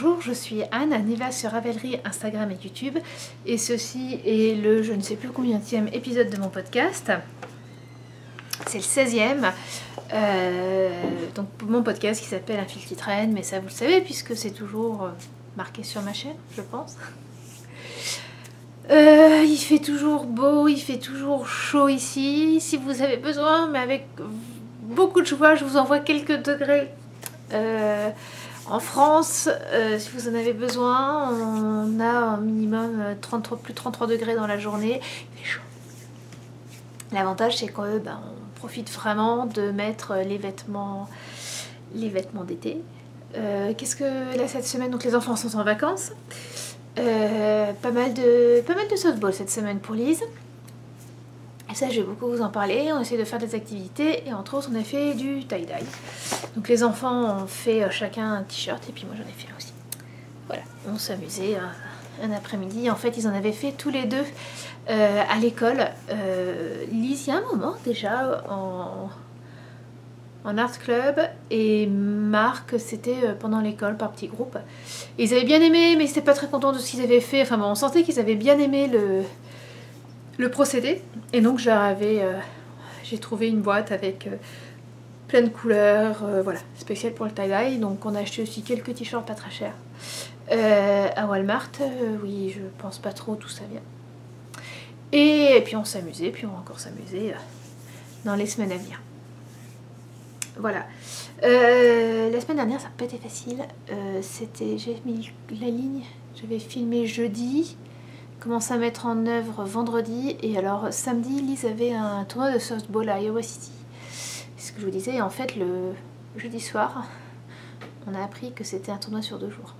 Bonjour, je suis Anne, Niva sur Ravelry, Instagram et YouTube. Et ceci est le je ne sais plus combienième épisode de mon podcast. C'est le 16e. Donc mon podcast qui s'appelle Un fil qui traîne, mais ça vous le savez puisque c'est toujours marqué sur ma chaîne, je pense. Il fait toujours beau, il fait toujours chaud ici. Si vous avez besoin, mais avec beaucoup de joie, je vous envoie quelques degrés. En France, si vous en avez besoin, on a un minimum plus de 33 degrés dans la journée. Il fait chaud. L'avantage, c'est qu'on on profite vraiment de mettre les vêtements d'été. Qu'est-ce que là cette semaine? Donc les enfants sont en vacances. Pas mal de softball cette semaine pour Lise. Et ça, je vais beaucoup vous en parler. On essaie de faire des activités et entre autres, on a fait du tie-dye. Donc les enfants ont fait chacun un t-shirt et puis moi j'en ai fait aussi. Voilà, on s'amusait un après-midi. En fait, ils en avaient fait tous les deux à l'école. Lise, il y a un moment déjà en art club et Marc, c'était pendant l'école par petits groupes. Ils avaient bien aimé, mais ils n'étaient pas très contents de ce qu'ils avaient fait. Enfin bon, on sentait qu'ils avaient bien aimé le procédé. Et donc j'ai trouvé une boîte avec plein de couleurs, voilà, spéciale pour le tie-dye. Donc on a acheté aussi quelques t-shirts pas très chers à Walmart. Oui, je pense pas trop d'où ça vient. Et puis on s'amusait, puis on va encore s'amuser dans les semaines à venir. Voilà. La semaine dernière, ça n'a pas été facile. J'ai mis la ligne, j'avais filmé jeudi, commencé à mettre en œuvre vendredi, et alors samedi, Lise avait un tournoi de softball à Iowa City. C'est ce que je vous disais, et en fait, le jeudi soir, on a appris que c'était un tournoi sur 2 jours.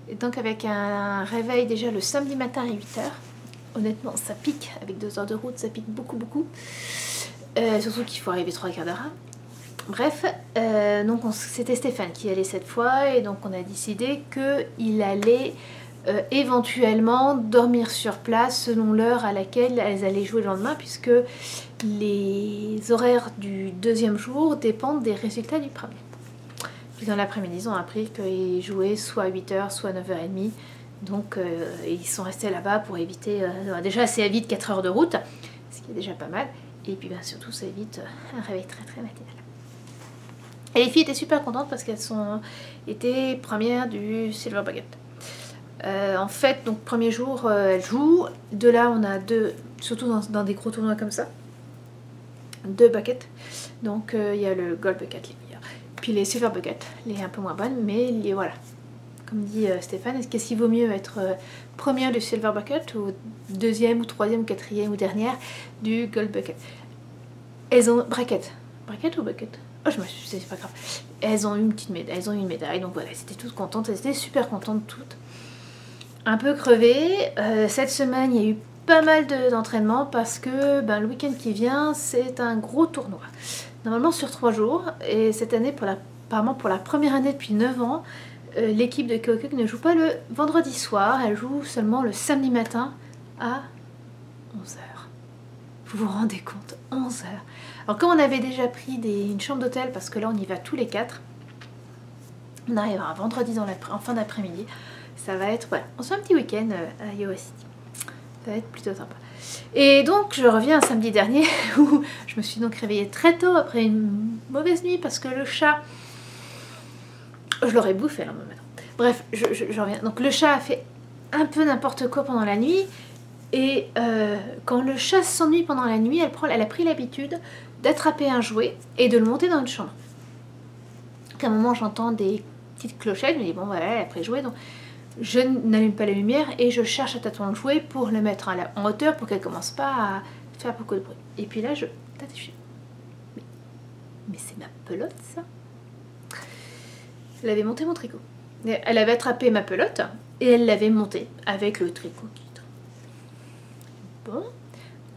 Et donc avec un réveil déjà le samedi matin à 8h, honnêtement, ça pique, avec 2 heures de route, ça pique beaucoup. Surtout qu'il faut arriver 3 quarts d'heure. Bref, donc c'était Stéphane qui allait cette fois, et donc on a décidé qu'il allait éventuellement dormir sur place selon l'heure à laquelle elles allaient jouer le lendemain, puisque les horaires du 2e jour dépendent des résultats du premier. Puis dans l'après-midi, ils ont appris qu'ils jouaient soit à 8h, soit à 9h30. Donc ils sont restés là-bas pour éviter... déjà, ça évite 4 heures de route, ce qui est déjà pas mal. Et puis surtout, ça évite un réveil très matinal. Et les filles étaient super contentes parce qu'elles été premières du Silver Bucket. En fait, donc premier jour, elles jouent. De là, on a 2, surtout dans des gros tournois comme ça, 2 buckets. Donc il y a le Gold Bucket, les meilleurs. Puis les Silver Bucket, les un peu moins bonnes, mais voilà. Comme dit Stéphane, qu'est-ce qu'il vaut mieux être première du Silver Bucket ou 2e ou 3e ou 4e ou dernière du Gold Bucket? Elles ont bracket ou bucket? Oh, c'est pas grave. Elles ont eu une petite médaille, elles ont eu une médaille, donc voilà, elles étaient toutes contentes, elles étaient super contentes toutes. Un peu crevées. Cette semaine, il y a eu pas mal d'entraînement parce que le week-end qui vient, c'est un gros tournoi. Normalement sur 3 jours, et cette année, apparemment pour la première année depuis 9 ans, l'équipe de Keokuk ne joue pas le vendredi soir, elle joue seulement le samedi matin à 11h. Vous vous rendez compte, 11h. Alors comme on avait déjà pris une chambre d'hôtel, parce que là on y va tous les 4, on arrivera vendredi en fin d'après-midi. Ça va être, voilà, on se fait un petit week-end à Iowa City. Ça va être plutôt sympa. Et donc je reviens un samedi dernier où je me suis donc réveillée très tôt après une mauvaise nuit parce que le chat... Je l'aurais bouffé là maintenant. Bref, je reviens. Donc le chat a fait un peu n'importe quoi pendant la nuit. Et quand le chat s'ennuie pendant la nuit, elle a pris l'habitude d'attraper un jouet et de le monter dans une chambre. À un moment, j'entends des petites clochettes. Je me dis, bon voilà, elle a pris le jouet. Donc je n'allume pas la lumière et je cherche à tâtons le jouet pour le mettre en hauteur pour qu'elle commence pas à faire beaucoup de bruit. Et puis là, mais c'est ma pelote ça? Elle avait monté mon tricot. Elle avait attrapé ma pelote et elle l'avait montée avec le tricot qui traîne. Bon,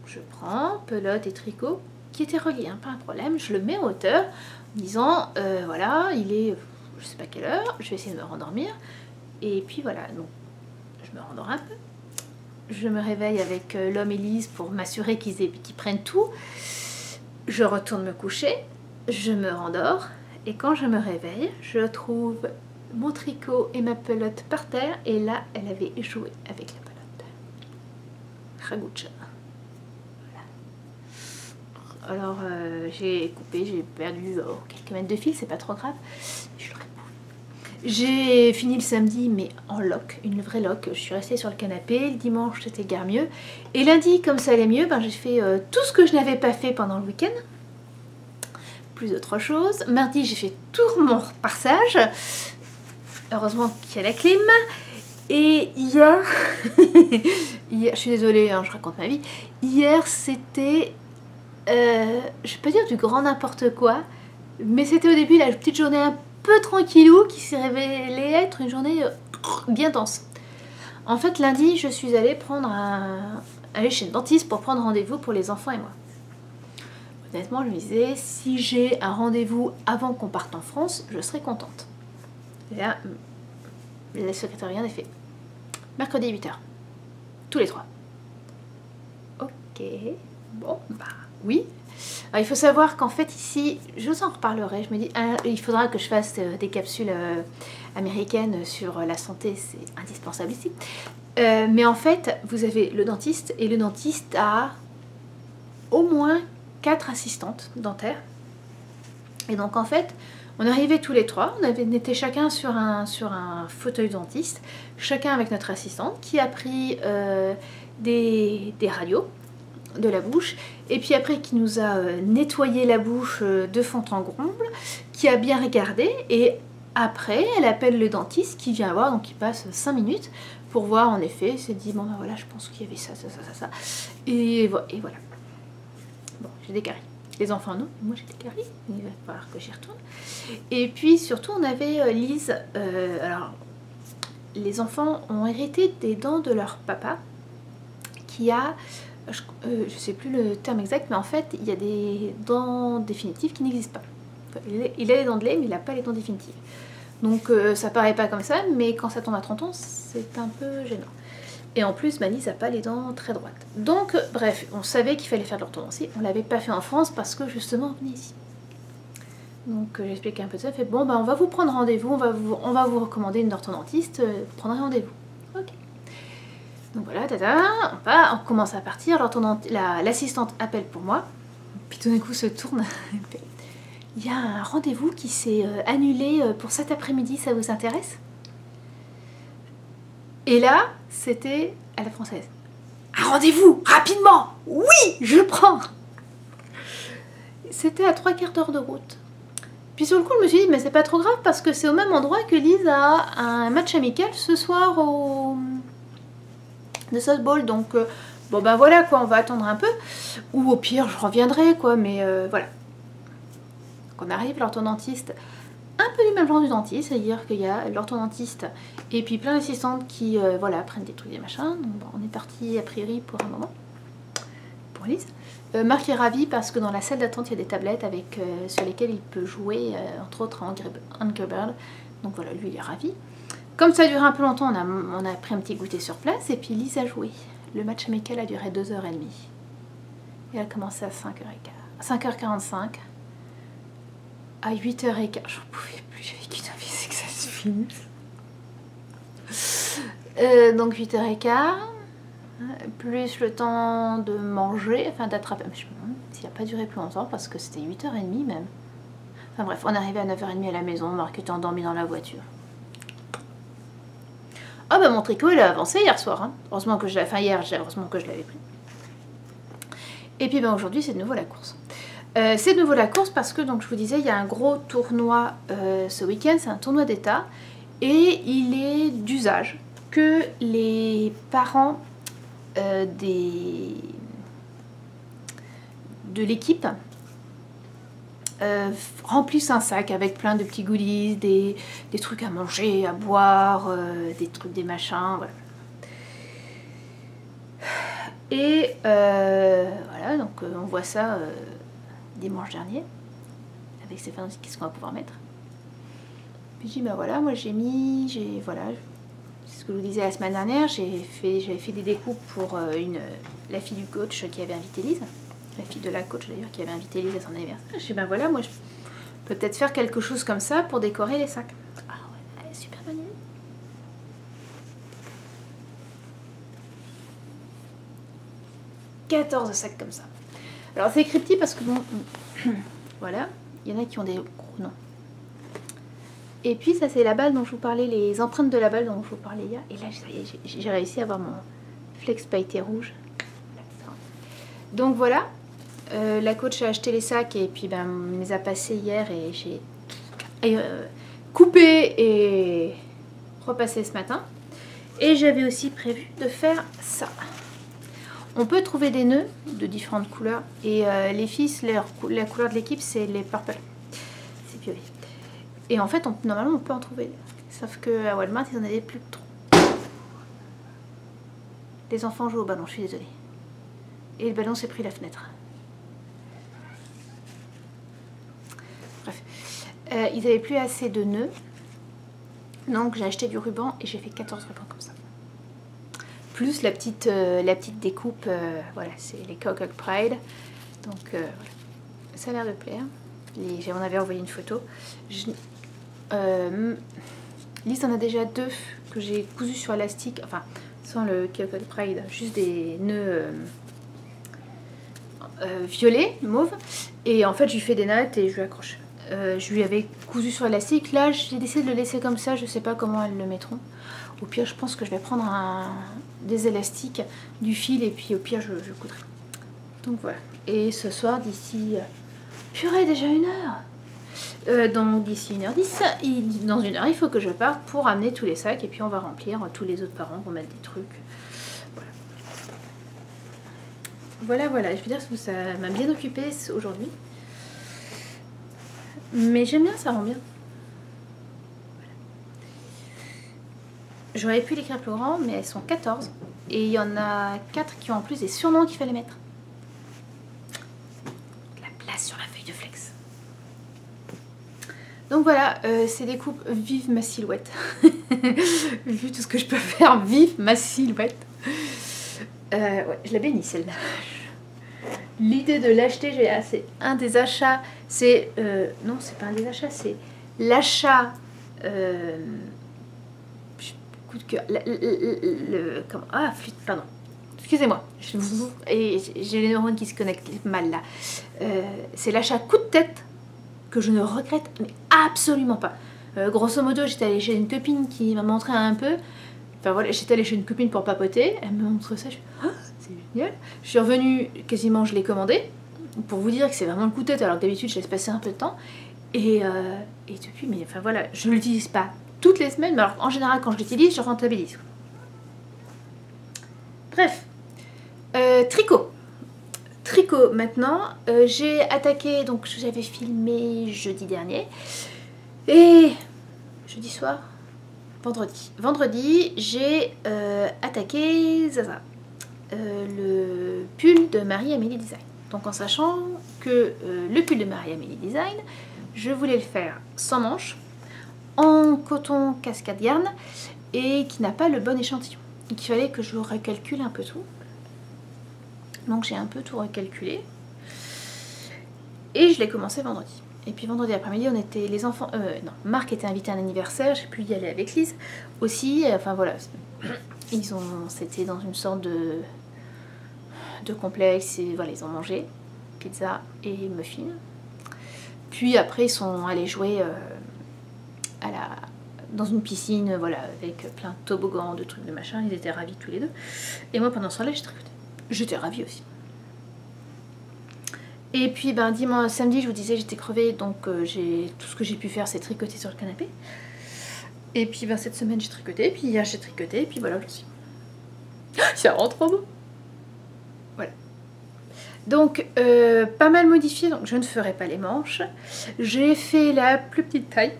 je prends pelote et tricot qui étaient reliés, hein, pas un problème. Je le mets en hauteur en disant voilà, il est je sais pas quelle heure, je vais essayer de me rendormir. Et puis voilà, donc je me rendors un peu. Je me réveille avec l'homme et Lise pour m'assurer qu'ils prennent tout. Je retourne me coucher, je me rendors. Et quand je me réveille, je trouve mon tricot et ma pelote par terre. Et là, elle avait joué avec la pelote. Ragucha. Voilà. Alors, j'ai coupé, j'ai perdu quelques mètres de fil, c'est pas trop grave. Je l'aurais pu. J'ai fini le samedi, mais en loc, une vraie loc. Je suis restée sur le canapé. Le dimanche, c'était guère mieux. Et lundi, comme ça allait mieux, ben, j'ai fait tout ce que je n'avais pas fait pendant le week-end. Plus d'autres choses. Mardi, j'ai fait tout mon repassage. Heureusement qu'il y a la clim. Et hier, hier, je suis désolée, hein, je raconte ma vie. Hier, c'était, je vais pas dire du grand n'importe quoi, mais c'était au début la petite journée un peu tranquillou qui s'est révélée être une journée bien dense. En fait, lundi, je suis allée aller chez le dentiste pour prendre rendez-vous pour les enfants et moi. Honnêtement, je me disais, si j'ai un rendez-vous avant qu'on parte en France, je serais contente. Et là, la secrétaire vient et fait mercredi 8h. Tous les trois. Ok. Bon, bah oui. Alors, il faut savoir qu'en fait ici, je vous en reparlerai, je me dis, il faudra que je fasse des capsules américaines sur la santé, c'est indispensable ici. Mais en fait, vous avez le dentiste, et le dentiste a au moins 4 assistantes dentaires. Et donc en fait, on arrivait tous les trois, on était chacun sur un fauteuil dentiste, chacun avec notre assistante qui a pris des radios de la bouche, et puis après qui nous a nettoyé la bouche de fond en comble, qui a bien regardé, et après elle appelle le dentiste qui vient voir, donc il passe 5 minutes pour voir en effet, il s'est dit bon ben voilà, je pense qu'il y avait ça, et voilà. Bon, j'ai des caries. Les enfants non, moi j'ai des caries, il va falloir que j'y retourne. Et puis surtout on avait Lise, alors les enfants ont hérité des dents de leur papa qui a, je sais plus le terme exact, mais en fait il y a des dents définitives qui n'existent pas. Enfin, il a les dents de lait mais il n'a pas les dents définitives. Donc ça paraît pas comme ça, mais quand ça tombe à 30 ans c'est un peu gênant. Et en plus, Malice n'a pas les dents très droites. Donc, bref, on savait qu'il fallait faire de l'orthodontie. On ne l'avait pas fait en France parce que justement, on venait ici. Donc, j'ai expliqué un peu ça. Fait bon, ben, on va vous prendre rendez-vous, on va vous recommander une orthodontiste. Prendre rendez-vous. Ok. Donc voilà, on commence à partir. L'assistante appelle pour moi. Puis tout d'un coup, se tourne. Il y a un rendez-vous qui s'est annulé pour cet après-midi. Ça vous intéresse ? Et là, c'était à la française. Un rendez-vous, rapidement. Oui, je prends. C'était à 3/4 d'heure de route. Puis sur le coup, je me suis dit, mais c'est pas trop grave parce que c'est au même endroit que Lise a un match amical ce soir de softball. Donc, bon ben voilà quoi, on va attendre un peu. Ou au pire, je reviendrai quoi, mais voilà. Donc on arrive, l'orthodontiste, un peu du même genre du dentiste, c'est-à-dire qu'il y a l'orthodontiste et puis plein d'assistantes qui voilà, prennent des trucs, des machins. Donc bon, on est parti a priori pour un moment, pour Lise. Marc est ravi parce que dans la salle d'attente il y a des tablettes avec, sur lesquelles il peut jouer, entre autres Angry Bird. Donc voilà, lui il est ravi. Comme ça a duré un peu longtemps, on a pris un petit goûter sur place et puis Lise a joué. Le match amical a duré 2h30. Et elle a commencé à 5h45. À 8h15, j'en pouvais plus, j'avais qu'une envie, c'est que ça se finisse. Donc 8h15, plus le temps de manger, enfin d'attraper, s'il n'a pas duré plus longtemps parce que c'était 8h30 même. Enfin bref, on est arrivé à 9h30 à la maison, Marc était endormi dans la voiture. Ah bah mon tricot il a avancé hier soir, hein. Heureusement que heureusement que je l'avais pris. Et puis ben aujourd'hui c'est de nouveau la course. C'est de nouveau la course parce que, donc, je vous disais, il y a un gros tournoi ce week-end, c'est un tournoi d'État, et il est d'usage que les parents de l'équipe remplissent un sac avec plein de petits goodies, des trucs à manger, à boire, des trucs, des machins, voilà. Et voilà, donc on voit ça dimanche dernier avec Stéphane aussi, qu'est-ce qu'on va pouvoir mettre. Puis je dis ben voilà, moi voilà, c'est ce que je vous disais la semaine dernière, j'avais fait des découpes pour la fille du coach qui avait invité Lise, la fille de la coach d'ailleurs qui avait invité Lise à son anniversaire. Je dis ben voilà, moi je peux peut-être faire quelque chose comme ça pour décorer les sacs. Ah ouais, super. 14 sacs comme ça. Alors c'est écrit petit parce que bon, voilà, il y en a qui ont des gros noms. Et puis ça c'est la balle dont je vous parlais, les empreintes de la balle dont je vous parlais hier. Et là j'ai réussi à avoir mon flex pailleté rouge. Donc voilà, la coach a acheté les sacs et puis ben, me les a passés hier et j'ai coupé et repassé ce matin. Et j'avais aussi prévu de faire ça. On peut trouver des nœuds de différentes couleurs. Et les fils, la couleur de l'équipe, c'est les purple. C'est violet. Et en fait, normalement, on peut en trouver. Sauf qu'à Walmart, ils en avaient plus trop. Les enfants jouent au ballon, je suis désolée. Et le ballon s'est pris la fenêtre. Bref. Ils n'avaient plus assez de nœuds. Donc j'ai acheté du ruban et j'ai fait 14 rubans comme ça. Plus la petite découpe, voilà, c'est les Coco Pride. Donc voilà. Ça a l'air de plaire. On avait envoyé une photo. Lise en a déjà 2 que j'ai cousus sur élastique, enfin sans le Coco Pride, juste des nœuds violets, mauve. Et en fait, je lui fais des nattes et je lui accroche. Je lui avais cousu sur élastique. Là, j'ai décidé de le laisser comme ça. Je sais pas comment elles le mettront. Au pire, je pense que je vais prendre des élastiques, du fil et puis au pire, je coudrai. Donc voilà. Et ce soir, d'ici... Purée, déjà 1h. Donc d'ici 1h10, dans 1 heure, il faut que je parte pour amener tous les sacs. Et puis on va remplir. Tous les autres parents vont mettre des trucs. Voilà. Je veux dire que ça m'a bien occupée aujourd'hui. Mais j'aime bien, ça rend bien. Voilà. J'aurais pu l'écrire plus grand, mais elles sont 14. Et il y en a 4 qui ont en plus des surnoms qu'il fallait mettre. La place sur la feuille de flex. Donc voilà, c'est des coupes vive ma silhouette. Vu tout ce que je peux faire, vive ma silhouette. Ouais, je la bénis celle-là. L'idée de l'acheter, c'est un des achats, c'est... non, c'est pas un des achats, c'est l'achat... coup de cœur... flûte, pardon. Excusez-moi. Et j'ai les neurones qui se connectent mal là. C'est l'achat coup de tête que je ne regrette mais absolument pas. Grosso modo, j'étais allée chez une copine qui m'a montré un peu... Enfin voilà, j'étais allée chez une copine pour papoter, elle me montre ça, je suis c'est génial. Je suis revenue, quasiment je l'ai commandé, pour vous dire que c'est vraiment le coup de tête, alors que d'habitude je laisse passer un peu de temps. Et depuis, mais enfin voilà, je ne l'utilise pas toutes les semaines, mais alors en général quand je l'utilise, je rentabilise. Bref, tricot. Tricot maintenant, j'ai attaqué, donc j'avais filmé jeudi dernier, et jeudi soir, Vendredi, j'ai attaqué Zaza, le pull de Marie-Amélie Design. Donc en sachant que le pull de Marie-Amélie Design, je voulais le faire sans manches, en coton cascade yarn, et qui n'a pas le bon échantillon. Donc il fallait que je recalcule un peu tout. Donc j'ai un peu tout recalculé. Et je l'ai commencé vendredi. Et puis vendredi après-midi, on était les enfants... non, Marc était invité à un anniversaire, j'ai pu y aller avec Lise aussi. Enfin voilà, c'était dans une sorte de complexe. Et voilà, ils ont mangé pizza et muffins. Puis après, ils sont allés jouer dans une piscine, voilà, avec plein de toboggans, de trucs, de machin. Ils étaient ravis tous les deux. Et moi, pendant ce temps-là, j'ai tricoté. J'étais ravie aussi. Et puis ben, dimanche, samedi, je vous disais, j'étais crevée, donc tout ce que j'ai pu faire, c'est tricoter sur le canapé. Et puis ben, cette semaine, j'ai tricoté, puis hier, j'ai tricoté, et puis voilà, aussi. Ça rend trop beau. Voilà. Donc, pas mal modifié, donc je ne ferai pas les manches. J'ai fait la plus petite taille,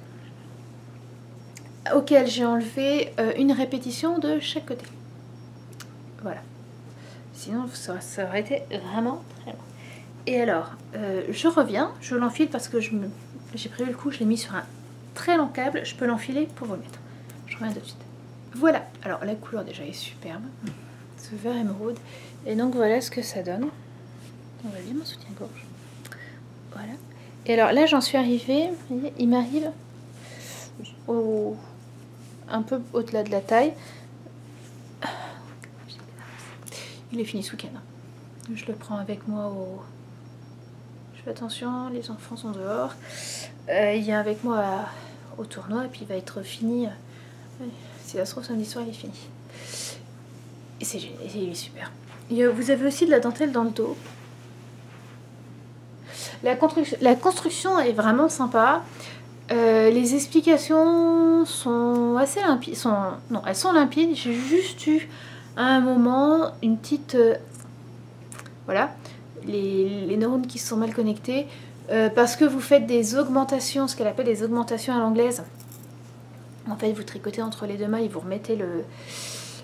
auquel j'ai enlevé une répétition de chaque côté. Voilà. Sinon, ça aurait été vraiment très long. Et alors, je reviens, je l'enfile parce que j'ai prévu le coup, je l'ai mis sur un très long câble, je peux l'enfiler pour vous le mettre. Je reviens tout de suite. Voilà, alors la couleur déjà est superbe, ce vert émeraude. Et donc voilà ce que ça donne. On va bien mon soutien-gorge. Voilà. Et alors là, j'en suis arrivée, vous voyez, il m'arrive un peu au-delà de la taille. Il est fini sous canne. Je le prends avec moi au... Je fais attention, les enfants sont dehors. Il vient avec moi au tournoi et puis il va être fini. Si ça se trouve, samedi soir, il est fini. Et c'est génial, il est super. Et, vous avez aussi de la dentelle dans le dos. La construction est vraiment sympa. Les explications sont assez limpides. Non, elles sont limpides. J'ai juste eu à un moment une petite... voilà, les neurones qui sont mal connectés. Parce que vous faites des augmentations, ce qu'elle appelle des augmentations à l'anglaise. En fait, vous tricotez entre les deux mailles et vous remettez le...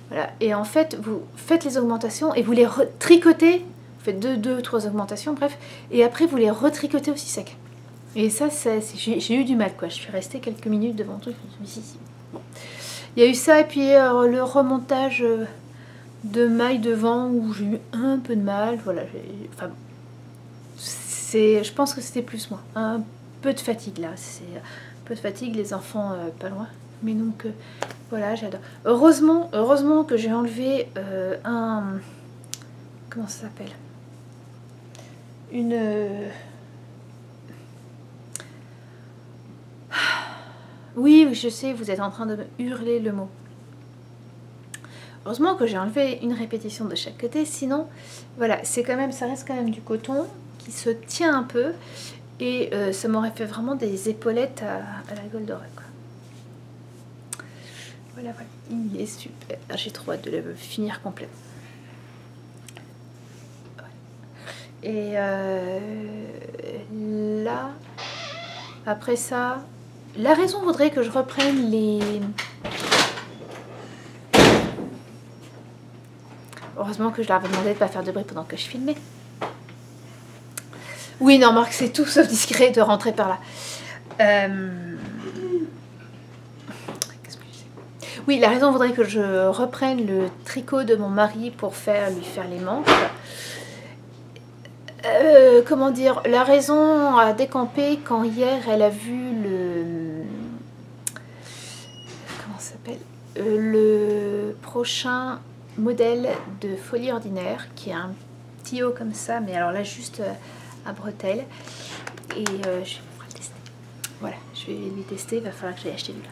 Voilà. Et en fait, vous faites les augmentations et vous les tricotez. Vous faites deux ou trois augmentations, bref. Et après, vous les retricotez aussi sec. Et ça, j'ai eu du mal, quoi. Je suis restée quelques minutes devant le truc. Je me suis dit, bon. Il y a eu ça, et puis le remontage de mailles devant où j'ai eu un peu de mal. Voilà. Enfin, je pense que c'était plus moi. Un peu de fatigue, là. C'est un peu de fatigue, les enfants pas loin. Mais donc, voilà, j'adore. Heureusement que j'ai enlevé un... Comment ça s'appelle? Une... Oui, je sais, vous êtes en train de me hurler le mot. Heureusement que j'ai enlevé une répétition de chaque côté, sinon, voilà, ça reste quand même du coton qui se tient un peu et ça m'aurait fait vraiment des épaulettes à la Goldorak, quoi. Voilà, il est super. J'ai trop hâte de le finir complet. Et là, après ça, la raison voudrait que je reprenne les... Heureusement que je leur avais demandé de ne pas faire de bruit pendant que je filmais. Oui, non, Marc, c'est tout sauf discret de rentrer par là. Oui, la raison voudrait que je reprenne le tricot de mon mari pour lui faire les manches. Comment dire, la raison a décampé quand hier elle a vu comment ça s'appelle, le prochain modèle de Folie Ordinaire qui a un petit haut comme ça, mais alors là juste à bretelles. Et je vais pouvoir le tester. Voilà, je vais lui tester, il va falloir que j'aille acheter lui-là.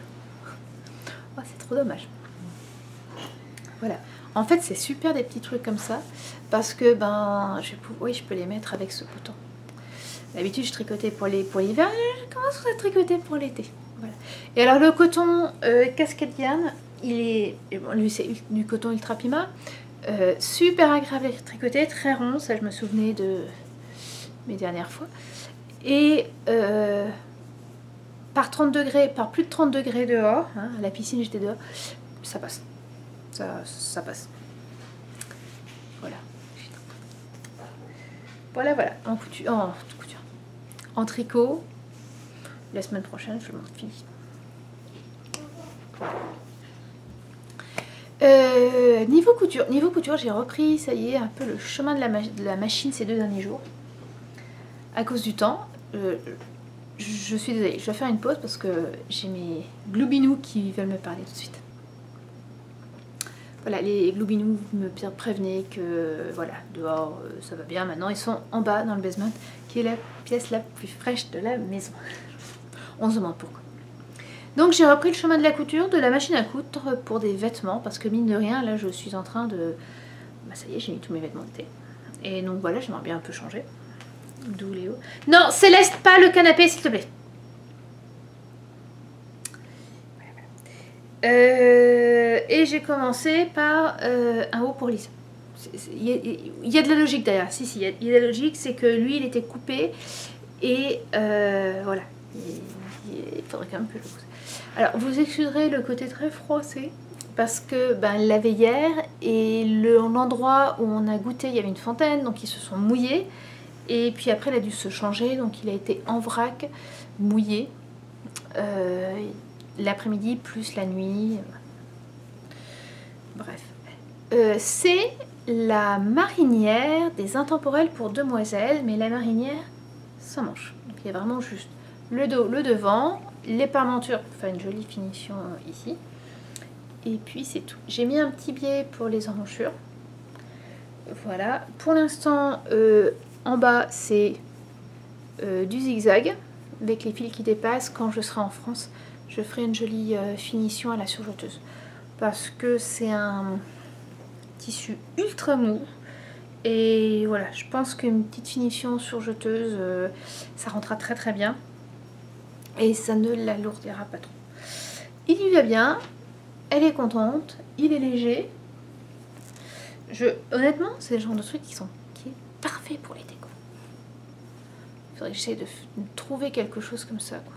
Oh, c'est trop dommage. Voilà. En fait, c'est super des petits trucs comme ça parce que oui, je peux les mettre avec ce bouton. D'habitude, je tricotais pour l'hiver, je commence à tricoter pour l'été. Voilà. Et alors, le coton casquette Diane, lui, c'est du coton Ultra Pima. Super agréable à tricoter, très rond, ça je me souvenais de mes dernières fois. Et par 30 degrés, par plus de 30 degrés dehors, hein, à la piscine j'étais dehors, ça passe. Ça passe. Voilà. Voilà. En couture. En tricot. La semaine prochaine, je le finis. Niveau couture, j'ai repris, ça y est, un peu le chemin de la machine ces 2 derniers jours. À cause du temps. Je suis désolée, je dois faire une pause parce que j'ai mes gloubinous qui veulent me parler tout de suite. Voilà, les gloubinous me prévenaient que voilà, dehors ça va bien. Maintenant ils sont en bas dans le basement, qui est la pièce la plus fraîche de la maison. On se demande pourquoi. Donc j'ai repris le chemin de la couture, de la machine à coudre pour des vêtements, parce que mine de rien, là je suis en train de... ça y est, j'ai mis tous mes vêtements d'été. Et donc voilà, j'aimerais bien un peu changer. D'où Léo. Non, Céleste, pas le canapé, s'il te plaît. Et j'ai commencé par un haut pour Lisa. Il y a de la logique derrière. Si, il y a de la logique, c'est que lui, il était coupé. Et voilà. Il faudrait quand même que je le pousse. Alors, vous excuserez le côté très froissé. Parce que il l'avait hier. Et l'endroit où on a goûté, il y avait une fontaine. Donc, ils se sont mouillés. Et puis après, il a dû se changer. Donc, il a été en vrac, mouillé. L'après-midi plus la nuit. Bref. C'est la marinière des intemporels pour demoiselles, mais la marinière sans manche. Donc il y a vraiment juste le dos, le devant, les parmentures pour faire une jolie finition ici. Et puis c'est tout. J'ai mis un petit biais pour les emmanchures. voilà. Pour l'instant, en bas, c'est du zigzag avec les fils qui dépassent. Quand je serai en France, je ferai une jolie finition à la surjeteuse. Parce que c'est un tissu ultra mou. Et voilà, je pense qu'une petite finition surjeteuse, ça rentrera très très bien. Et ça ne l'alourdira pas trop. Il y va bien, elle est contente, il est léger. Honnêtement, c'est le genre de truc qui est parfait pour l'été. Il faudrait que j'essaie de trouver quelque chose comme ça. Quoi.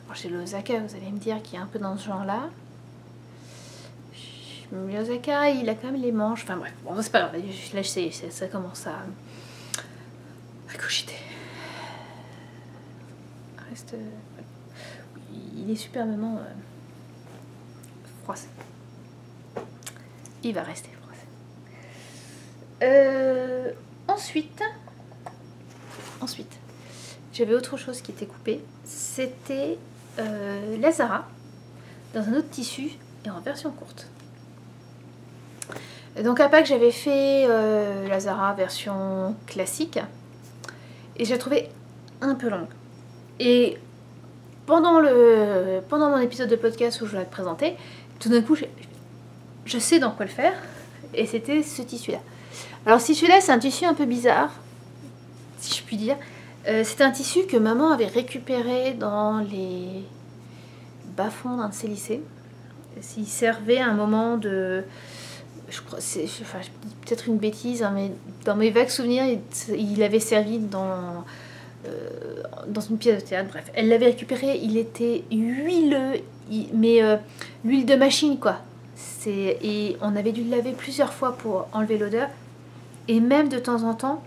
Alors j'ai le Osaka, vous allez me dire, qui est un peu dans ce genre-là. Le Osaka, il a quand même les manches. Enfin bref, bon, c'est pas grave. Là, ça commence à cogiter. Reste. Il est superbement froissé. Il va rester froissé. Ensuite, j'avais autre chose qui était coupée. C'était la Zara dans un autre tissu et en version courte. Donc à Pâques, j'avais fait la Zara version classique et je la trouvais un peu longue. Et pendant mon épisode de podcast où je la présentais, tout d'un coup, je sais dans quoi le faire et c'était ce tissu-là. Alors ce tissu-là, c'est un tissu un peu bizarre, si je puis dire. C'était un tissu que maman avait récupéré dans les bas-fonds d'un de ses lycées. Il servait à un moment de... je dis peut-être une bêtise, hein, mais dans mes vagues souvenirs, il avait servi dans une pièce de théâtre. Bref, elle l'avait récupéré, il était huileux, mais l'huile de machine, quoi. Et on avait dû le laver plusieurs fois pour enlever l'odeur. Et même de temps en temps,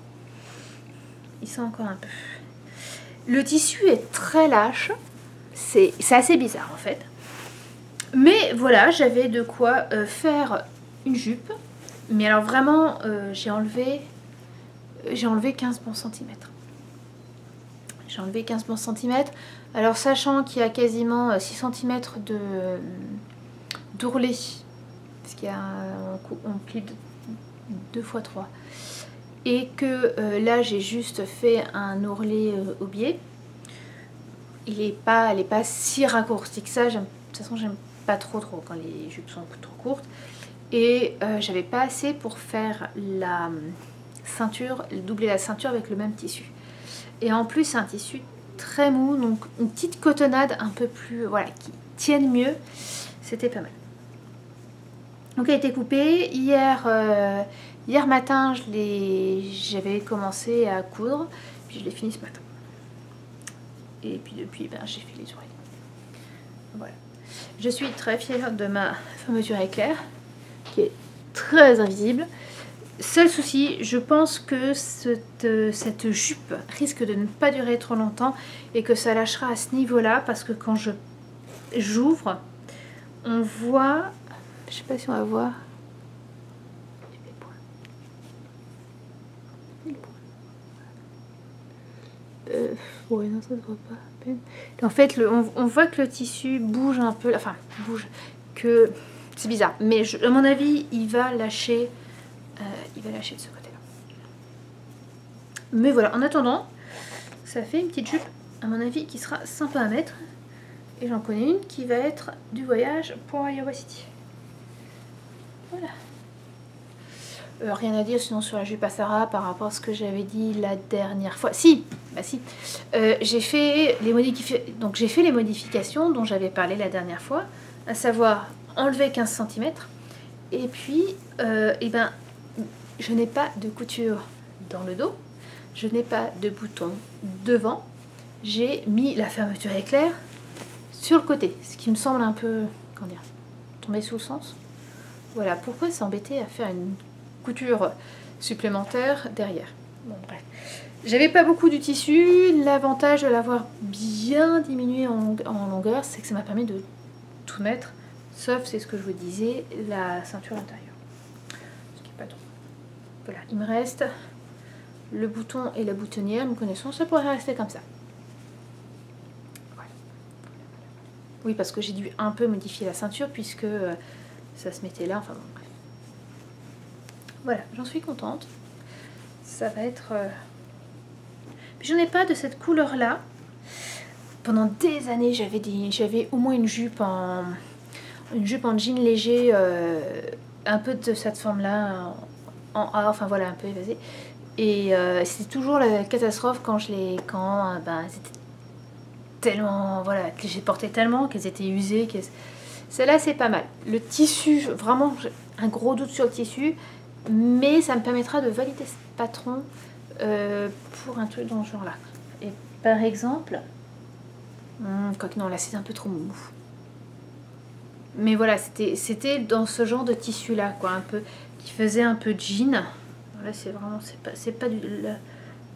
il sent encore un peu. Le tissu est très lâche. C'est assez bizarre, en fait. Mais voilà, j'avais de quoi faire une jupe. Mais alors vraiment, j'ai enlevé 15 bons centimètres. J'ai enlevé 15 bons centimètres. Alors sachant qu'il y a quasiment 6 cm d'ourlet, parce qu'il y a on plie 2 x 3. Et que là j'ai juste fait un ourlet au biais. Elle est pas si raccourcie que ça. De toute façon, j'aime pas trop quand les jupes sont trop courtes. Et j'avais pas assez pour faire la ceinture, doubler la ceinture avec le même tissu. Et en plus, c'est un tissu très mou, donc une petite cotonnade un peu plus, voilà, qui tienne mieux. C'était pas mal. Donc elle a été coupée. Hier matin, j'avais commencé à coudre, puis je l'ai fini ce matin. Et puis depuis, j'ai fait les oreilles. Voilà. Je suis très fière de ma fermeture éclair, qui est très invisible. Seul souci, je pense que cette jupe risque de ne pas durer trop longtemps et que ça lâchera à ce niveau-là, parce que quand j'ouvre, on voit, je sais pas si on va voir, ouais, non, ça se voit pas à peine. En fait, on voit que le tissu bouge un peu, enfin bouge, que c'est bizarre, mais à mon avis, il va lâcher de ce côté-là. Mais voilà, en attendant, ça fait une petite jupe, à mon avis, qui sera sympa à mettre. Et j'en connais une qui va être du voyage pour Iowa City. Voilà. Rien à dire sinon sur la jupe à Sarah par rapport à ce que j'avais dit la dernière fois. Si, j'ai fait les modifications dont j'avais parlé la dernière fois, à savoir enlever 15 cm. Et puis, je n'ai pas de couture dans le dos, je n'ai pas de bouton devant. J'ai mis la fermeture éclair sur le côté, ce qui me semble un peu, comment dire, tomber sous le sens. Voilà, pourquoi s'embêter à faire une couture supplémentaire derrière. Bon, bref. J'avais pas beaucoup du tissu. L'avantage de l'avoir bien diminué en longueur, c'est que ça m'a permis de tout mettre, sauf, c'est ce que je vous disais, la ceinture intérieure. Ce qui est pas trop. Voilà, il me reste le bouton et la boutonnière. Me connaissant, ça pourrait rester comme ça. Voilà. Oui, parce que j'ai dû un peu modifier la ceinture puisque ça se mettait là. Enfin bon, bref. voilà, j'en suis contente. Ça va être... Puis j'en ai pas de cette couleur-là. Pendant des années, j'avais au moins une jupe en jean léger, un peu de cette forme-là, en A, enfin voilà, un peu évasé. Et c'était toujours la catastrophe quand c'était tellement, voilà, que j'ai porté tellement qu'elles étaient usées. Celle-là, c'est pas mal. Le tissu, vraiment, j'ai un gros doute sur le tissu, mais ça me permettra de valider ce patron pour un truc dans ce genre-là. Et par exemple, quoique non, là c'est un peu trop mou. Mais voilà, c'était dans ce genre de tissu-là, quoi, un peu, qui faisait un peu jean. Là, c'est vraiment, c'est pas du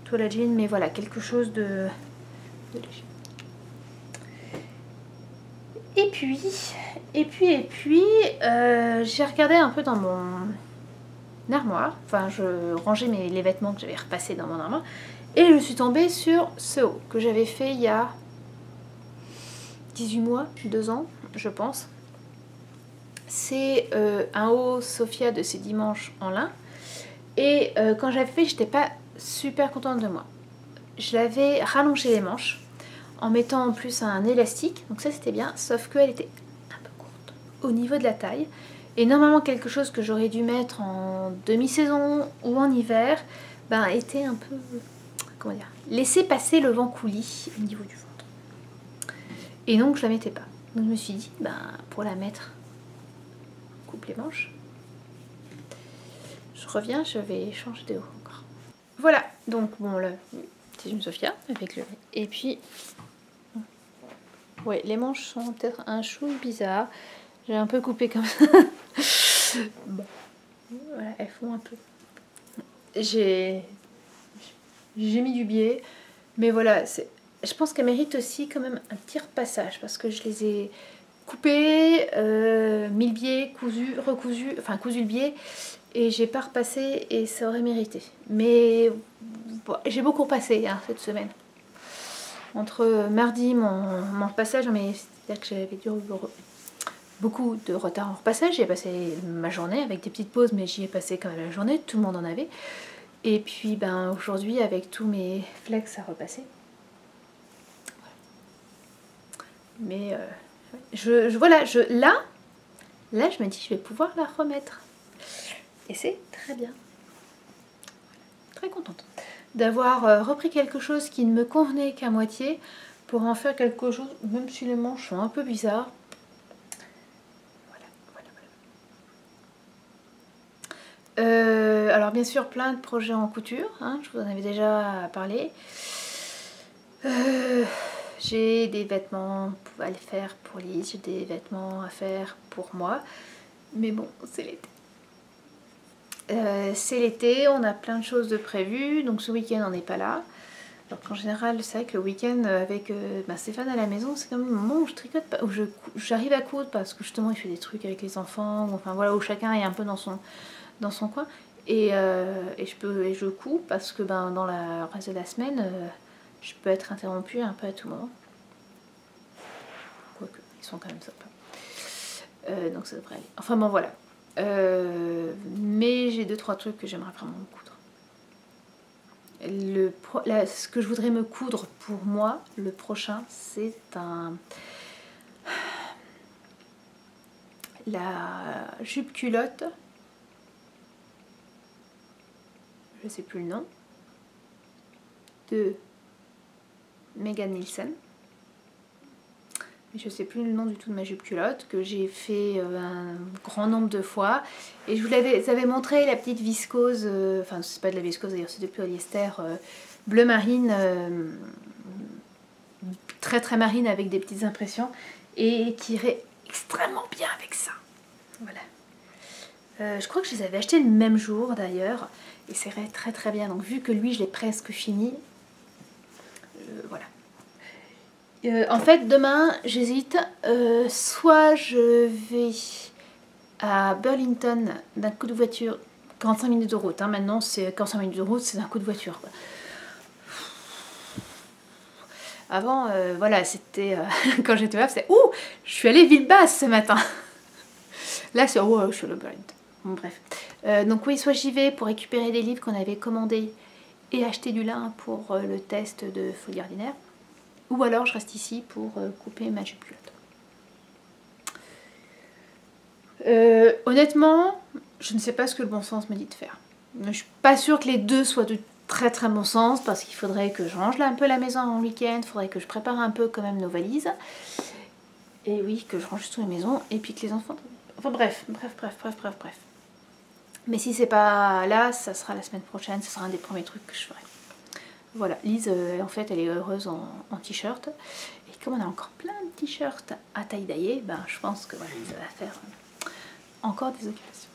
toile jean, mais voilà, quelque chose de léger. Et puis, j'ai regardé un peu dans mon armoire. Enfin, je rangeais les vêtements que j'avais repassés dans mon armoire. Et je suis tombée sur ce haut que j'avais fait il y a 18 mois, 2 ans, je pense. C'est un haut Sophia de ces dimanches en lin. Et quand j'avais fait, j'étais pas super contente de moi. Je l'avais rallongé les manches en mettant en plus un élastique, donc ça c'était bien, sauf qu'elle était un peu courte au niveau de la taille. Et normalement quelque chose que j'aurais dû mettre en demi-saison ou en hiver, ben était un peu, comment dire, laisser passer le vent coulis au niveau du ventre. Et donc je la mettais pas. Donc je me suis dit, ben pour la mettre, coupe les manches. Je reviens, je vais changer de haut encore. Voilà, donc bon là, c'est une Sophia avec le... Et puis... ouais, les manches sont peut-être un chou bizarre. J'ai un peu coupé comme ça. Bon, voilà, elles font un peu. J'ai mis du biais, mais voilà, je pense qu'elles méritent aussi quand même un petit repassage parce que je les ai coupées, mis le biais, cousu, recousu, enfin cousu le biais, et j'ai pas repassé et ça aurait mérité. Mais bon, j'ai beaucoup repassé hein, cette semaine. Entre mardi, mon repassage, mais c'est-à-dire que j'avais beaucoup de retard en repassage. J'ai passé ma journée avec des petites pauses, mais j'y ai passé quand même la journée. Tout le monde en avait. Et puis ben, aujourd'hui, avec tous mes flex à repasser. Mais voilà, là, je me dis, je vais pouvoir la remettre. Et c'est très bien. Très contente d'avoir repris quelque chose qui ne me convenait qu'à moitié pour en faire quelque chose, même si les manches sont un peu bizarres. Voilà. Alors bien sûr, plein de projets en couture, hein, je vous en avais déjà parlé. J'ai des vêtements à faire pour Lise, j'ai des vêtements à faire pour moi. Mais bon, c'est l'été. C'est l'été, on a plein de choses de prévues, donc ce week-end on n'est pas là. Alors qu'en général, c'est vrai que le week-end avec Stéphane à la maison, c'est quand même le moment où je tricote, où j'arrive à coudre parce que justement il fait des trucs avec les enfants, ou, enfin voilà, où chacun est un peu dans son coin. Et je couds parce que dans le reste de la semaine, je peux être interrompue un peu à tout moment. Quoique, ils sont quand même sympas. Donc ça devrait aller. Enfin bon voilà. Mais j'ai 2-3 trucs que j'aimerais vraiment me coudre. Ce que je voudrais me coudre pour moi, le prochain, c'est la jupe culotte, je sais plus le nom, de Megan Nielsen. Je ne sais plus le nom du tout de ma jupe culotte, que j'ai fait un grand nombre de fois. Et je vous avais montré la petite viscose, enfin c'est pas de la viscose d'ailleurs, c'est du polyester bleu marine, très très marine avec des petites impressions, et qui irait extrêmement bien avec ça. Voilà. Je crois que je les avais achetés le même jour d'ailleurs, et ça irait très très bien. Donc vu que lui je l'ai presque fini, voilà. En fait, demain, j'hésite. Soit je vais à Burlington d'un coup de voiture, 45 minutes de route. Hein, maintenant, c'est 45 minutes de route, c'est un coup de voiture. Quoi. Avant, voilà, c'était quand j'étais là, c'était ouh, je suis allée ville basse ce matin. Là, c'est oh, je suis allée à Burlington. Bon, bref. Donc oui, soit j'y vais pour récupérer des livres qu'on avait commandés et acheter du lin pour le test de folie ordinaire, ou alors je reste ici pour couper ma jupe culotte. Honnêtement, je ne sais pas ce que le bon sens me dit de faire. Je suis pas sûre que les deux soient de très très bon sens, parce qu'il faudrait que je range là un peu la maison en week-end, il faudrait que je prépare un peu quand même nos valises, et oui, que je range tout la maison, et puis que les enfants... Enfin bref. Mais si c'est pas là, ça sera la semaine prochaine, ce sera un des premiers trucs que je ferai. Voilà, Lise, en fait, elle est heureuse en t-shirt. Et comme on a encore plein de t-shirts à taille-dailler, ben, je pense que voilà, ça va faire encore des occupations.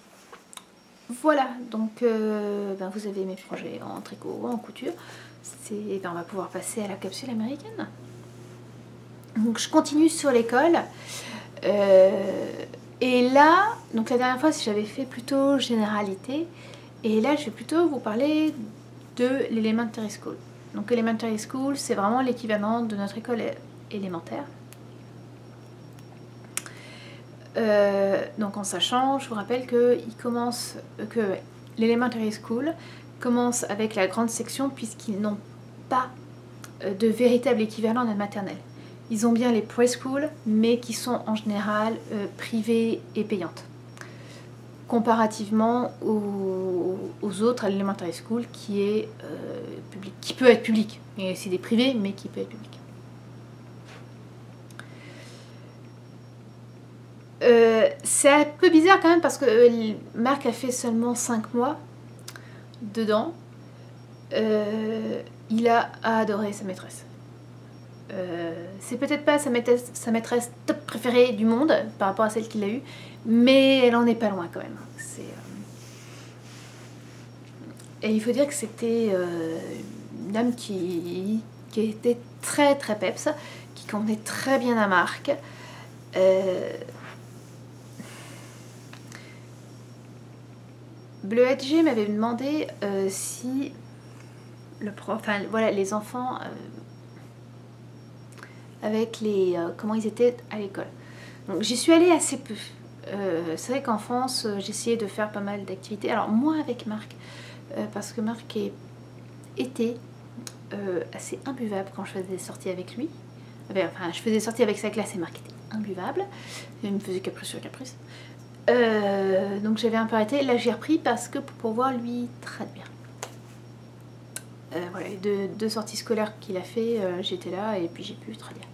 Voilà, donc ben, vous avez mes projets en tricot, en couture. Ben, on va pouvoir passer à la capsule américaine. Donc je continue sur l'école. Et là, donc la dernière fois, j'avais fait plutôt généralité. Et là, je vais plutôt vous parler de l'Elementary School. Donc Elementary School, c'est vraiment l'équivalent de notre école élémentaire. Donc en sachant, je vous rappelle que l'Elementary School commence avec la grande section puisqu'ils n'ont pas de véritable équivalent à la maternelle. Ils ont bien les preschool, mais qui sont en général privées et payantes. Comparativement aux autres, à l'Elementary School qui est public, qui peut être public. C'est des privés, mais qui peut être public. C'est un peu bizarre quand même parce que Marc a fait seulement 5 mois dedans. Il a adoré sa maîtresse. C'est peut-être pas sa maîtresse top préférée du monde par rapport à celle qu'il a eue, mais elle en est pas loin quand même. Et il faut dire que c'était une dame qui était très très peps, qui convenait très bien à Marc. Bleu HG m'avait demandé si les enfants avec comment ils étaient à l'école. Donc j'y suis allée assez peu. C'est vrai qu'en France, j'essayais de faire pas mal d'activités. Alors moi avec Marc, parce que Marc était assez imbuvable quand je faisais des sorties avec lui. Enfin, je faisais des sorties avec sa classe et Marc était imbuvable. Il me faisait caprice sur caprice. Donc j'avais un peu arrêté. Là j'ai repris parce que pour pouvoir lui traduire. Voilà, les deux sorties scolaires qu'il a fait, j'étais là et puis j'ai pu traduire.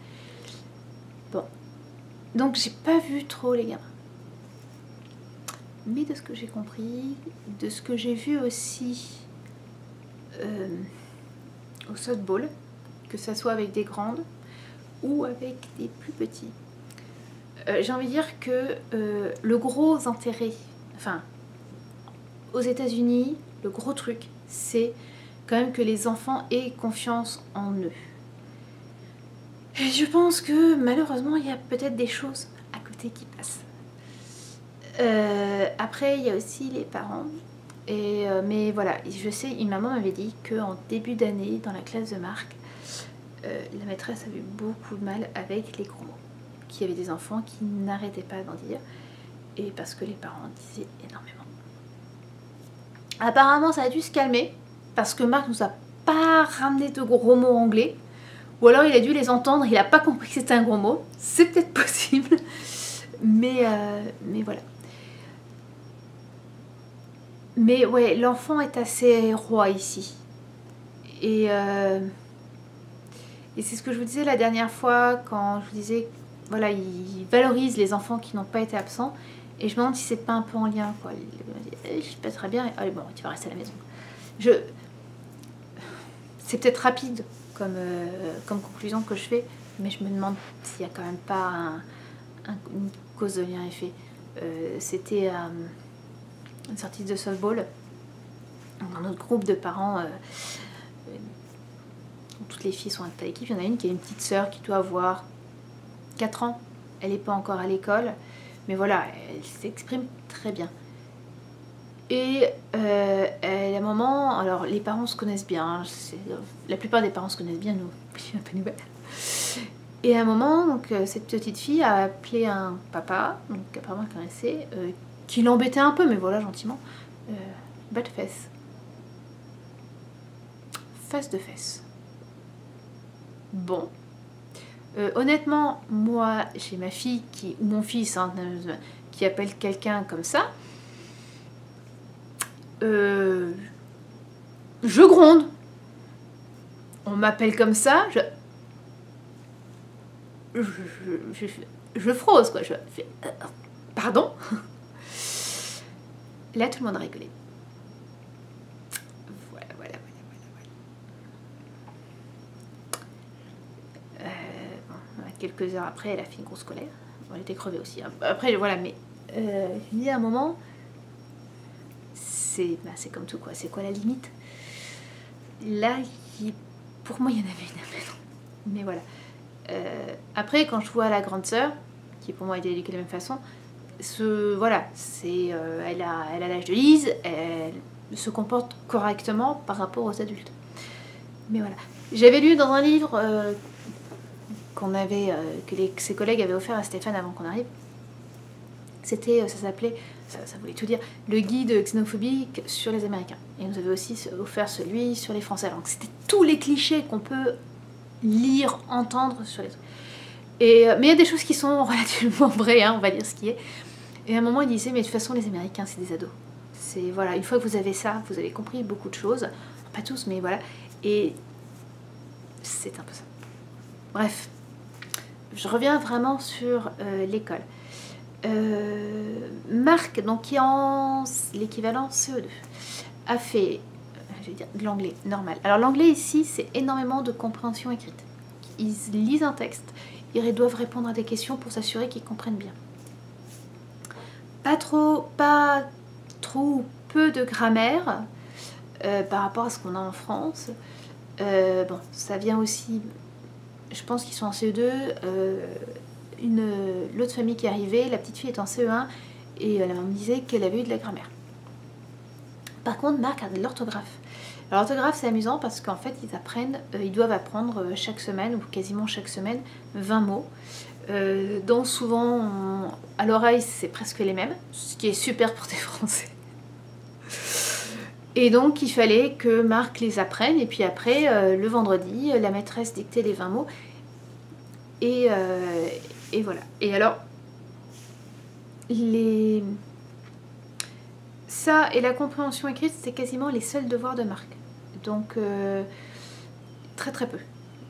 Bon, donc j'ai pas vu trop les gamins. Mais de ce que j'ai compris, de ce que j'ai vu aussi au softball, que ça soit avec des grandes ou avec des plus petits, j'ai envie de dire que le gros intérêt, enfin, aux États-Unis, le gros truc, c'est quand même que les enfants aient confiance en eux. Et je pense que malheureusement, il y a peut-être des choses à côté qui passent. Après, il y a aussi les parents. Mais voilà, je sais, une maman m'avait dit qu'en début d'année, dans la classe de Marc, la maîtresse avait beaucoup de mal avec les gros mots. Qu'il y avait des enfants qui n'arrêtaient pas d'en dire. Et parce que les parents disaient énormément. Apparemment, ça a dû se calmer. Parce que Marc nous a pas ramené de gros mots anglais. Ou alors il a dû les entendre, il n'a pas compris que c'était un gros mot. C'est peut-être possible. Mais voilà. Mais ouais, l'enfant est assez roi ici. Et c'est ce que je vous disais la dernière fois quand je vous disais, voilà, il valorise les enfants qui n'ont pas été absents. Et je me demande si c'est pas un peu en lien, quoi. Il m'a dit, je sais pas très bien. Allez, bon, tu vas rester à la maison. C'est peut-être rapide comme conclusion que je fais, mais je me demande s'il n'y a quand même pas une cause de lien-effet. C'était une sortie de softball dans notre groupe de parents. Toutes les filles sont à l'équipe. Il y en a une qui a une petite sœur qui doit avoir 4 ans. Elle n'est pas encore à l'école, mais voilà, elle s'exprime très bien. Et à un moment, alors les parents se connaissent bien, la plupart des parents se connaissent bien, nous, je suis un peu nouvelle. Et à un moment, donc, cette petite fille a appelé un papa, donc apparemment elle connaissait, qui l'embêtait un peu, mais voilà, gentiment, bas de fesses. Face de fesses. Bon. Honnêtement, moi, j'ai ma fille ou mon fils hein, qui appelle quelqu'un comme ça. Je gronde. On m'appelle comme ça, je frose quoi. Je fais pardon. Là, tout le monde a rigolé. Voilà. Bon, quelques heures après, elle a fait une grosse colère. Bon, elle était crevée aussi. Hein. Après, voilà, mais je me dis à un moment, c'est comme tout quoi. C'est quoi la limite? Là, pour moi, il y en avait une. Mais voilà. Après, quand je vois la grande sœur, qui pour moi a été éduquée de la même façon, voilà, elle a l'âge de Lise, elle se comporte correctement par rapport aux adultes. Mais voilà. J'avais lu dans un livre que ses collègues avaient offert à Stéphane avant qu'on arrive. C'était, ça s'appelait, ça voulait tout dire, le guide xénophobique sur les Américains. Et nous avait aussi offert celui sur les Français. Donc c'était tous les clichés qu'on peut lire, entendre sur les trucs. Mais il y a des choses qui sont relativement vraies, hein, on va dire ce qui est. Et à un moment, il disait, mais de toute façon, les Américains, c'est des ados. Voilà, une fois que vous avez ça, vous avez compris beaucoup de choses. Pas tous, mais voilà. Et c'est un peu ça. Bref, je reviens vraiment sur l'école. Marc, donc qui est en l'équivalent CE2, a fait, je vais dire, de l'anglais normal. Alors l'anglais ici, c'est énormément de compréhension écrite. Ils lisent un texte, ils doivent répondre à des questions pour s'assurer qu'ils comprennent bien. Pas trop peu de grammaire par rapport à ce qu'on a en France. Bon, ça vient aussi, je pense qu'ils sont en CE2. L'autre famille qui est arrivée, la petite fille est en CE1 et la maman me disait qu'elle avait eu de la grammaire. Par contre, Marc a de l'orthographe. L'orthographe, c'est amusant parce qu'en fait, ils doivent apprendre chaque semaine, ou quasiment chaque semaine, 20 mots. Dont souvent, à l'oreille, c'est presque les mêmes, ce qui est super pour des Français. Et donc, il fallait que Marc les apprenne. Et puis après, le vendredi, la maîtresse dictait les 20 mots. Et voilà. Et alors, ça et la compréhension écrite, c'est quasiment les seuls devoirs de Marc. Donc, très peu.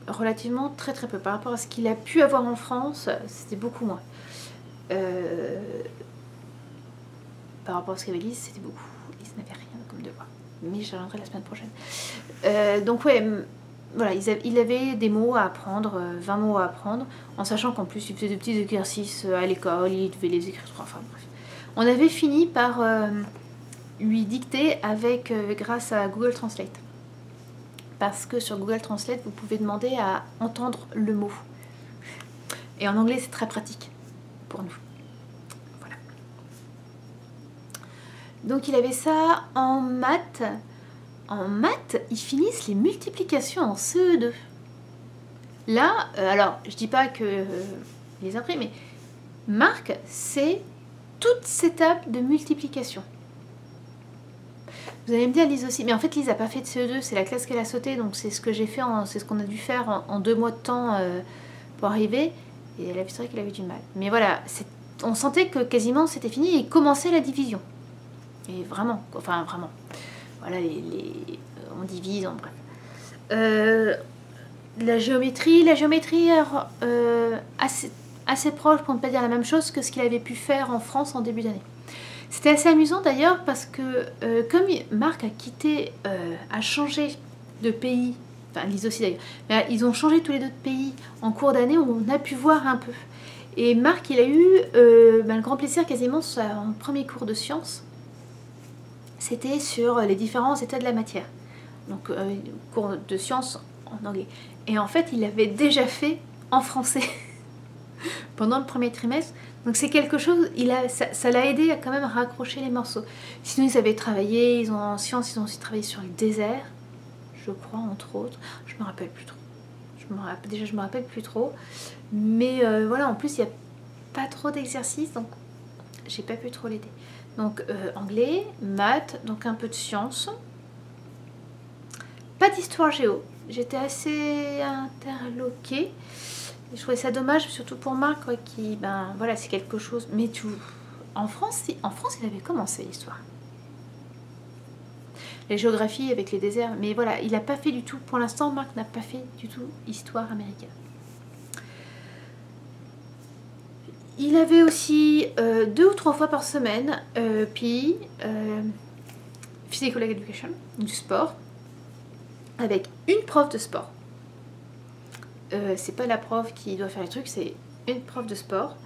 Relativement très peu. Par rapport à ce qu'il a pu avoir en France, c'était beaucoup moins. Par rapport à ce qu'avait Lise, c'était beaucoup. Lise n'avait rien comme devoir. Mais j'y reviendrai la semaine prochaine. Donc, ouais... Voilà, il avait des mots à apprendre, 20 mots à apprendre, en sachant qu'en plus il faisait des petits exercices à l'école, il devait les écrire, enfin bref. On avait fini par lui dicter grâce à Google Translate. Parce que sur Google Translate, vous pouvez demander à entendre le mot. Et en anglais, c'est très pratique pour nous. Voilà. Donc il avait ça en maths. En maths, ils finissent les multiplications en CE2. Là, alors, je dis pas que il les a pris, mais Marc, c'est toute cette étape de multiplication. Vous allez me dire, Lise aussi, mais en fait, Lise n'a pas fait de CE2, c'est la classe qu'elle a sauté, donc c'est ce que j'ai fait, c'est ce qu'on a dû faire en 2 mois de temps pour arriver, et elle a vu, c'est vrai qu'elle avait du mal. Mais voilà, on sentait que quasiment c'était fini et commençait la division. Et vraiment, enfin vraiment. Voilà, on divise, en bref. La géométrie assez proche, pour ne pas dire la même chose que ce qu'il avait pu faire en France en début d'année. C'était assez amusant d'ailleurs parce que comme Marc a changé de pays, enfin Lise aussi d'ailleurs, mais ils ont changé tous les deux de pays en cours d'année, on a pu voir un peu. Et Marc, il a eu le grand plaisir quasiment en premier cours de sciences. C'était sur les différents états de la matière. Donc, cours de sciences en anglais. Et en fait, il l'avait déjà fait en français pendant le premier trimestre. Donc, c'est quelque chose, ça l'a aidé à quand même raccrocher les morceaux. Sinon, ils avaient travaillé, en sciences, ils ont aussi travaillé sur le désert, je crois, entre autres. Je me rappelle plus trop. Je me rappelle plus trop. Mais voilà, en plus, il n'y a pas trop d'exercices, donc j'ai pas pu trop l'aider. Donc anglais, maths, donc un peu de sciences. Pas d'histoire géo. J'étais assez interloquée. Je trouvais ça dommage, surtout pour Marc, quoi, qui, ben voilà, c'est quelque chose. Mais tout, en France, il avait commencé l'histoire. La géographie avec les déserts, mais voilà, il n'a pas fait du tout. Pour l'instant, Marc n'a pas fait du tout histoire américaine. Il avait aussi 2 ou 3 fois par semaine PE, Physical Education, du sport, avec une prof de sport. C'est pas la prof qui doit faire les trucs, c'est une prof de sport.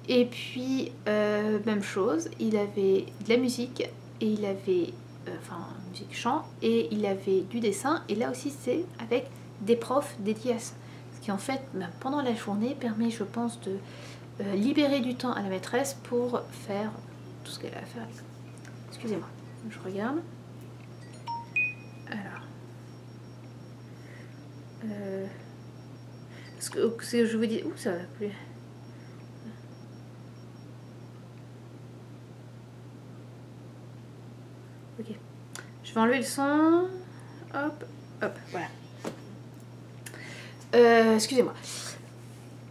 Et puis, même chose, il avait de la musique, et il avait, enfin, musique chant, et il avait du dessin, et là aussi c'est avec des profs dédiés à ça. Ce qui en fait, ben, pendant la journée, permet, je pense, de libérer du temps à la maîtresse pour faire tout ce qu'elle a à faire. Excusez-moi, je regarde. Alors. Ce que je vous dis... Ouh, ça va plus. Ok. Je vais enlever le son. Hop, hop, voilà. Excusez-moi.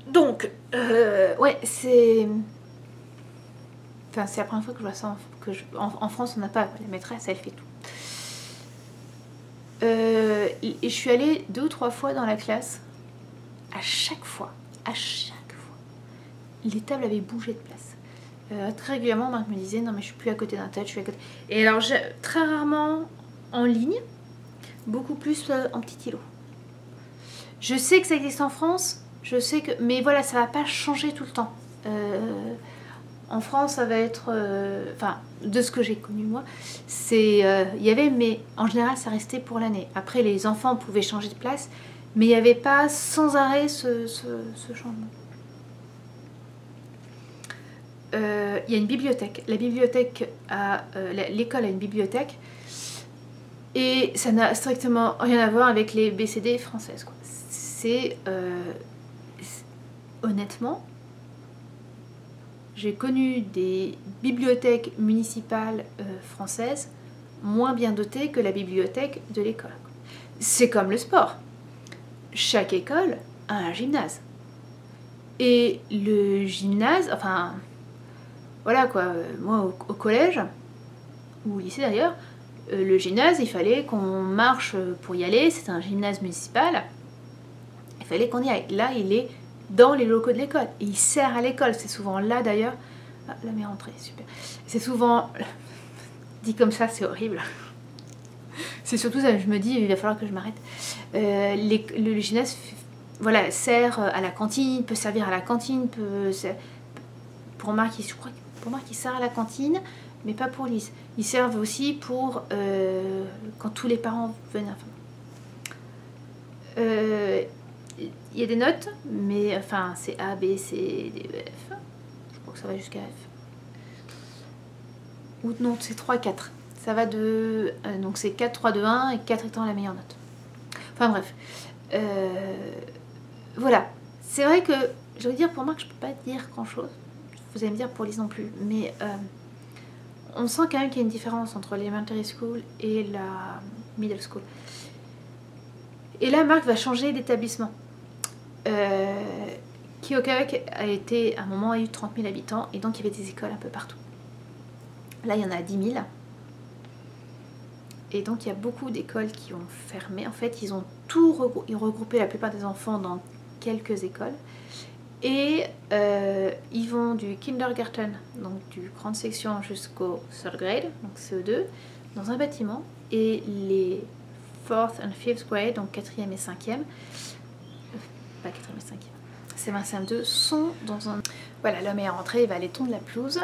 Donc, ouais, c'est... Enfin, c'est la première fois que je vois ça. En France, on n'a pas... La maîtresse, elle fait tout. Et je suis allée 2 ou 3 fois dans la classe. À chaque fois, les tables avaient bougé de place. Très régulièrement, Marc me disait, non mais je suis plus à côté d'un tel, je suis à côté... Et alors, très rarement en ligne, beaucoup plus en petit îlot. Je sais que ça existe en France, je sais que... Mais voilà, ça va pas changer tout le temps. En France, ça va être... Enfin, de ce que j'ai connu moi, c'est... Il y avait, mais en général, ça restait pour l'année. Après, les enfants pouvaient changer de place, mais il n'y avait pas sans arrêt ce changement. Il y a une bibliothèque. La bibliothèque l'école a une bibliothèque. Et ça n'a strictement rien à voir avec les BCD françaises, quoi. C'est... honnêtement, j'ai connu des bibliothèques municipales françaises moins bien dotées que la bibliothèque de l'école. C'est comme le sport. Chaque école a un gymnase. Et le gymnase, enfin, voilà quoi, moi au collège, ou au lycée d'ailleurs, le gymnase, il fallait qu'on marche pour y aller, c'est un gymnase municipal, il fallait qu'on y aille. Là, il est dans les locaux de l'école, et il sert à l'école, c'est souvent là d'ailleurs, ah, la mère entrée, super, c'est souvent, dit comme ça, c'est horrible. C'est surtout ça, je me dis, il va falloir que je m'arrête. Le gymnase, voilà, sert à la cantine, peut servir à la cantine, pour Marc, je crois que pour Marc, il sert à la cantine, mais pas pour Lise. Ils servent aussi pour quand tous les parents viennent. Il y a des notes, mais enfin, c'est A, B, C, D, E, F. Je crois que ça va jusqu'à F. Ou non, c'est 3, 4. Ça va de... donc c'est 4, 3, 2, 1 et 4 étant la meilleure note. Enfin bref. Voilà. C'est vrai que, je veux dire, pour Marc, je peux pas dire grand chose. Vous allez me dire pour Lise non plus. Mais on sent quand même qu'il y a une différence entre l'élémentary school et la middle school. Et là, Marc va changer d'établissement. Qui au Québec a été, à un moment, a eu 30 000 habitants. Et donc, il y avait des écoles un peu partout. Là, il y en a 10 000. Et donc il y a beaucoup d'écoles qui ont fermé. En fait, ils ont tout regroupé la plupart des enfants dans quelques écoles. Et ils vont du kindergarten, donc du grande section jusqu'au third grade, donc CE2, dans un bâtiment. Et les 4th and 5th grade, donc 4e et 5e, pas 4e et 5e, c'est 25-2, sont dans un... Voilà, l'homme est rentré, il va aller tondre la pelouse.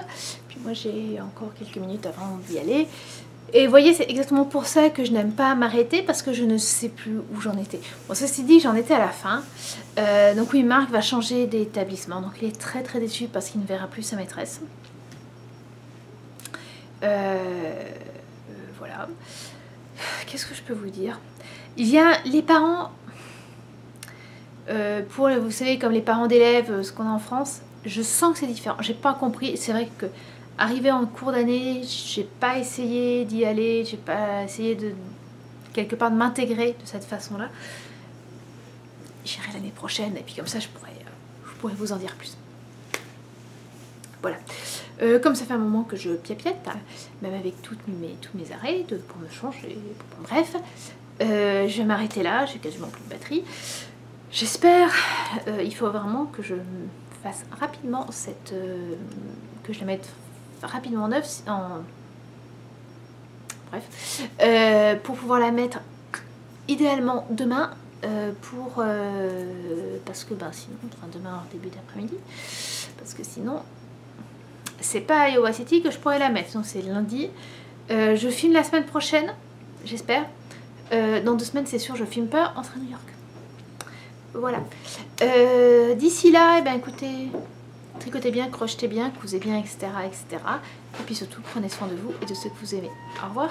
Puis moi j'ai encore quelques minutes avant d'y aller. Et vous voyez, c'est exactement pour ça que je n'aime pas m'arrêter, parce que je ne sais plus où j'en étais. Bon, ceci dit, j'en étais à la fin. Donc oui, Marc va changer d'établissement. Donc il est très très déçu parce qu'il ne verra plus sa maîtresse. Voilà. Qu'est-ce que je peux vous dire? Il y a les parents... pour, vous savez, comme les parents d'élèves, ce qu'on a en France, je sens que c'est différent. J'ai pas compris. C'est vrai que arrivé en cours d'année, j'ai pas essayé d'y aller, j'ai pas essayé de quelque part de m'intégrer de cette façon-là. J'irai l'année prochaine et puis comme ça je pourrais vous en dire plus. Voilà. Comme ça fait un moment que je piapiette, hein, même avec tous mes arrêts pour me changer, bref, je vais m'arrêter là, j'ai quasiment plus de batterie. J'espère, il faut vraiment que je fasse rapidement que je la mette rapidement en œuvre, bref, pour pouvoir la mettre idéalement demain, parce que sinon, enfin demain en début d'après-midi, parce que sinon c'est pas à Iowa City que je pourrais la mettre, donc c'est lundi. Je filme la semaine prochaine, j'espère. Dans 2 semaines c'est sûr je filme pas, entre New York. Voilà. D'ici là, eh ben, écoutez, tricotez bien, crochetez bien, cousez bien, etc., etc. Et puis surtout, prenez soin de vous et de ceux que vous aimez. Au revoir.